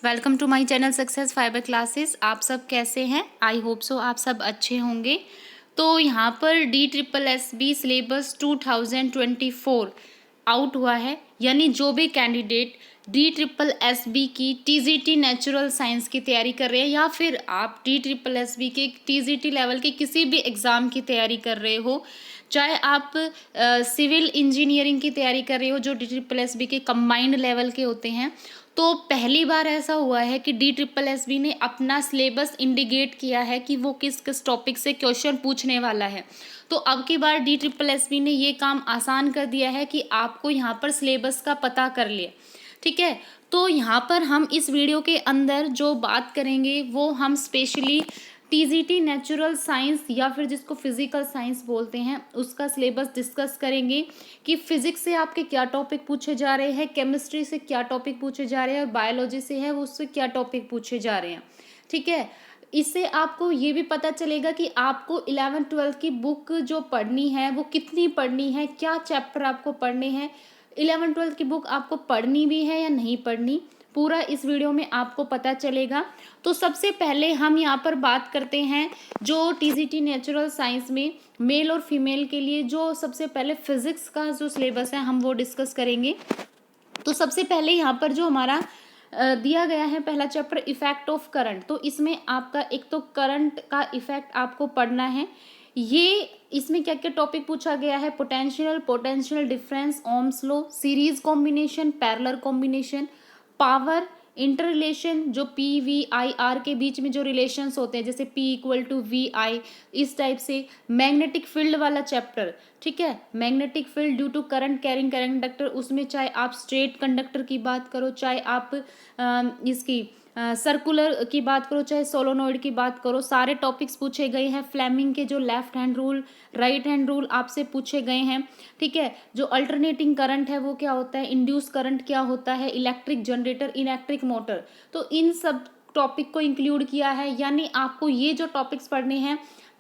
Welcome to my channel success fiber classes. आप सब कैसे हैं? आई होप सो आप सब अच्छे होंगे। तो यहाँ पर DSSB सिलेबस 2024 आउट हुआ है, यानी जो भी कैंडिडेट DSSB की TGT नेचुरल साइंस की तैयारी कर रहे हैं या फिर आप DSSB के TGT लेवल के किसी भी एग्ज़ाम की तैयारी कर रहे हो, चाहे आप सिविल इंजीनियरिंग की तैयारी कर रहे हो जो DSSB के कंबाइंड लेवल के होते हैं, तो पहली बार ऐसा हुआ है कि DSSB ने अपना सिलेबस इंडिकेट किया है कि वो किस किस टॉपिक से क्वेश्चन पूछने वाला है। तो अब की बार DSSB ने ये काम आसान कर दिया है कि आपको यहाँ पर सिलेबस का पता कर लिया। ठीक है, तो यहाँ पर हम इस वीडियो के अंदर जो बात करेंगे वो हम स्पेशली TGT नेचुरल साइंस या फिर जिसको फिजिकल साइंस बोलते हैं उसका सिलेबस डिस्कस करेंगे कि फिजिक्स से आपके क्या टॉपिक पूछे जा रहे हैं, केमिस्ट्री से क्या टॉपिक पूछे जा रहे हैं और बायोलॉजी से है उससे क्या टॉपिक पूछे जा रहे हैं। ठीक है, इससे आपको ये भी पता चलेगा कि आपको 11th-12th की बुक जो पढ़नी है वो कितनी पढ़नी है, क्या चैप्टर आपको पढ़ने हैं, 11th-12th की बुक आपको पढ़नी भी है या नहीं पढ़नी, पूरा इस वीडियो में आपको पता चलेगा। तो सबसे पहले हम यहाँ पर बात करते हैं जो TGT नेचुरल साइंस में मेल और फीमेल के लिए जो सबसे पहले फिजिक्स का जो सिलेबस है हम वो डिस्कस करेंगे। तो सबसे पहले यहाँ पर जो हमारा दिया गया है पहला चैप्टर इफेक्ट ऑफ करंट, तो इसमें आपका एक तो करंट का इफेक्ट आपको पढ़ना है। ये इसमें क्या क्या टॉपिक पूछा गया है, potential difference, Ohm's law, series combination, parallel combination, power, inter relation, जो PV/IR के बीच में जो रिलेशंस होते हैं जैसे P=VI, इस टाइप से मैग्नेटिक फील्ड वाला चैप्टर। ठीक है, magnetic field due to current carrying conductor, उसमें चाहे आप स्ट्रेट कंडक्टर की बात करो, चाहे आप इसकी सर्कुलर की बात करो, चाहे सोलोनॉइड की बात करो, सारे टॉपिक्स पूछे गए हैं। फ्लेमिंग के जो left hand rule, right hand rule आपसे पूछे गए हैं। ठीक है, जो अल्टरनेटिंग करंट है वो क्या होता है, इंड्यूस करंट क्या होता है, इलेक्ट्रिक जनरेटर, इलेक्ट्रिक मोटर, तो इन सब टॉपिक को इंक्लूड किया है। यानी आपको ये जो टॉपिक्स पढ़ने हैं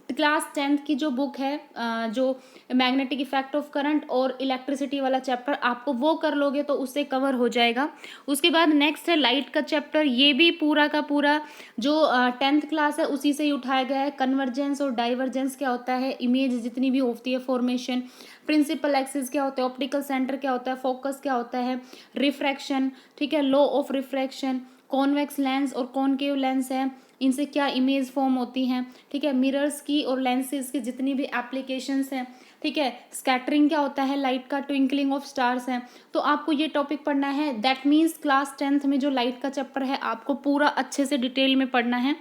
क्लास 10th की जो बुक है जो मैग्नेटिक इफेक्ट ऑफ करंट और इलेक्ट्रिसिटी वाला चैप्टर, आपको वो कर लोगे तो उससे कवर हो जाएगा। उसके बाद नेक्स्ट है लाइट का चैप्टर, ये भी पूरा का पूरा जो 10th क्लास है उसी से ही उठाया गया है। कन्वर्जेंस और डाइवर्जेंस क्या होता है, इमेज जितनी भी होती है, फॉर्मेशन, प्रिंसिपल एक्सिस क्या होता है, ऑप्टिकल सेंटर क्या होता है, फोकस क्या होता है, रिफ्रैक्शन, ठीक है, law of refraction, convex lens और कॉनकेव लेंस है, इनसे क्या इमेज फॉर्म होती हैं। ठीक है, मिरर्स की और लेंसेज की जितनी भी एप्लीकेशंस हैं। ठीक है, स्कैटरिंग क्या होता है लाइट का, ट्विंकलिंग ऑफ स्टार्स हैं। तो आपको ये टॉपिक पढ़ना है। दैट मीन्स क्लास 10th में जो लाइट का चैप्टर है आपको पूरा अच्छे से डिटेल में पढ़ना है।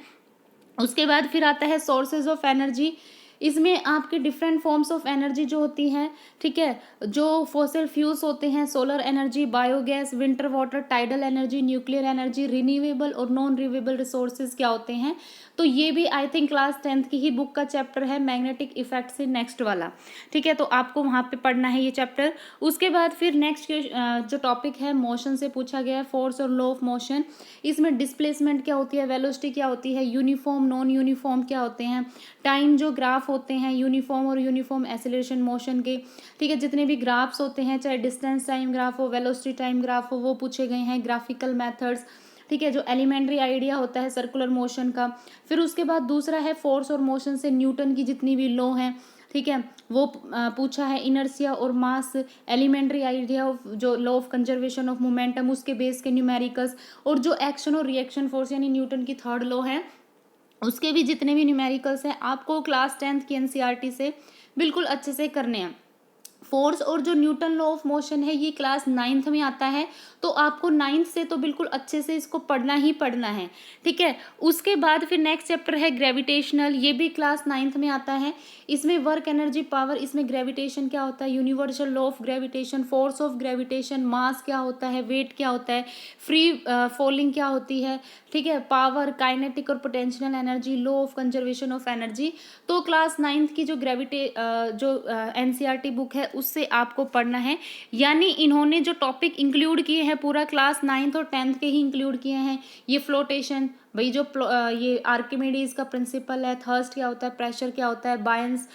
उसके बाद फिर आता है सोर्सेज ऑफ एनर्जी, इसमें आपके डिफरेंट फॉर्म्स ऑफ एनर्जी जो होती हैं। ठीक है, जो फॉसिल फ्यूल्स होते हैं, solar energy, biogas, winter water, tidal energy, nuclear energy, renewable और नॉन रिन्यूएबल रिसोर्सेज क्या होते हैं। तो ये भी आई थिंक क्लास 10th की ही बुक का चैप्टर है, मैग्नेटिक इफेक्ट से नेक्स्ट वाला। ठीक है, तो आपको वहाँ पे पढ़ना है ये चैप्टर। उसके बाद फिर नेक्स्ट जो टॉपिक है मोशन से पूछा गया है, फोर्स और लॉ ऑफ मोशन। इसमें डिस्प्लेसमेंट क्या होती है, वेलोसिटी क्या होती है, यूनिफॉर्म नॉन यूनिफॉर्म क्या होते हैं, टाइम जो ग्राफ होते हैं यूनिफॉर्म और यूनिफॉर्म एक्सेलरेशन मोशन के। ठीक है, जितने भी ग्राफ्स होते हैं, चाहे डिस्टेंस टाइम ग्राफ हो, वेलोसिटी टाइम ग्राफ हो, वो पूछे गए हैं, ग्राफिकल मेथड्स। ठीक है, जो एलिमेंट्री आइडिया होता है सर्कुलर मोशन का। फिर उसके बाद दूसरा है फोर्स और मोशन से न्यूटन की जितनी भी लॉ हैं, ठीक है, वो पूछा है। इनर्शिया और मास, एलिमेंट्री आइडिया ऑफ जो law of conservation of momentum, उसके बेस के न्यूमेरिकल्स, और जो एक्शन और रिएक्शन फोर्स यानी न्यूटन की थर्ड लॉ है उसके भी जितने भी न्यूमेरिकल्स हैं आपको क्लास 10th की NCERT से बिल्कुल अच्छे से करने हैं। फोर्स और जो न्यूटन लॉ ऑफ मोशन है ये क्लास 9th में आता है, तो आपको 9th से तो बिल्कुल अच्छे से इसको पढ़ना ही पढ़ना है। ठीक है, उसके बाद फिर नेक्स्ट चैप्टर है ग्रेविटेशनल, ये भी क्लास 9th में आता है। इसमें वर्क एनर्जी पावर, इसमें ग्रेविटेशन क्या होता है, universal law of gravitation, force of gravitation, mass क्या होता है, वेट क्या होता है, फ्री फॉलिंग क्या होती है। ठीक है, पावर, काइनेटिक और potential energy, law of conservation of energy. तो क्लास 9th की जो NCERT बुक है उससे आपको पढ़ना है। यानी इन्होंने जो टॉपिक इंक्लूड किए हैं पूरा क्लास 9th और 10th के ही इंक्लूड किए हैं। ये फ्लोटेशन, भाई जो ये आर्किमिडीज का प्रिंसिपल है, थर्स्ट क्या होता है, प्रेशर क्या होता है, बायन्स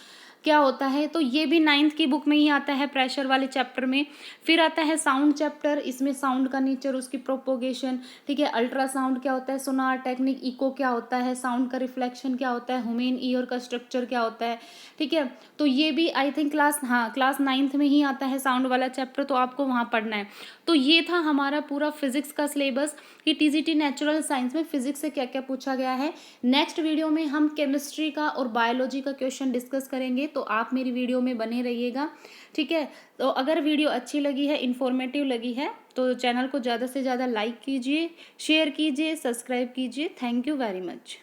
क्या होता है, तो ये भी 9th की बुक में ही आता है प्रेशर वाले चैप्टर में। फिर आता है साउंड चैप्टर, इसमें साउंड का नेचर, उसकी प्रोपोगेशन, ठीक है, अल्ट्रासाउंड क्या होता है, सोनार टेक्निक, इको क्या होता है, साउंड का रिफ्लेक्शन क्या होता है, ह्यूमन ईयर का स्ट्रक्चर क्या होता है, ठीक है। तो ये भी आई थिंक क्लास 9th में ही आता है साउंड वाला चैप्टर, तो आपको वहाँ पढ़ना है। तो ये था हमारा पूरा फिजिक्स का सिलेबस कि टीजीटी नेचुरल साइंस में फिजिक्स से क्या क्या पूछा गया है। नेक्स्ट वीडियो में हम केमिस्ट्री का और बायोलॉजी का क्वेश्चन डिस्कस करेंगे, तो आप मेरी वीडियो में बने रहिएगा, ठीक है। तो अगर वीडियो अच्छी लगी है, इन्फॉर्मेटिव लगी है, तो चैनल को ज़्यादा से ज़्यादा लाइक कीजिए, शेयर कीजिए, सब्सक्राइब कीजिए। Thank you very much.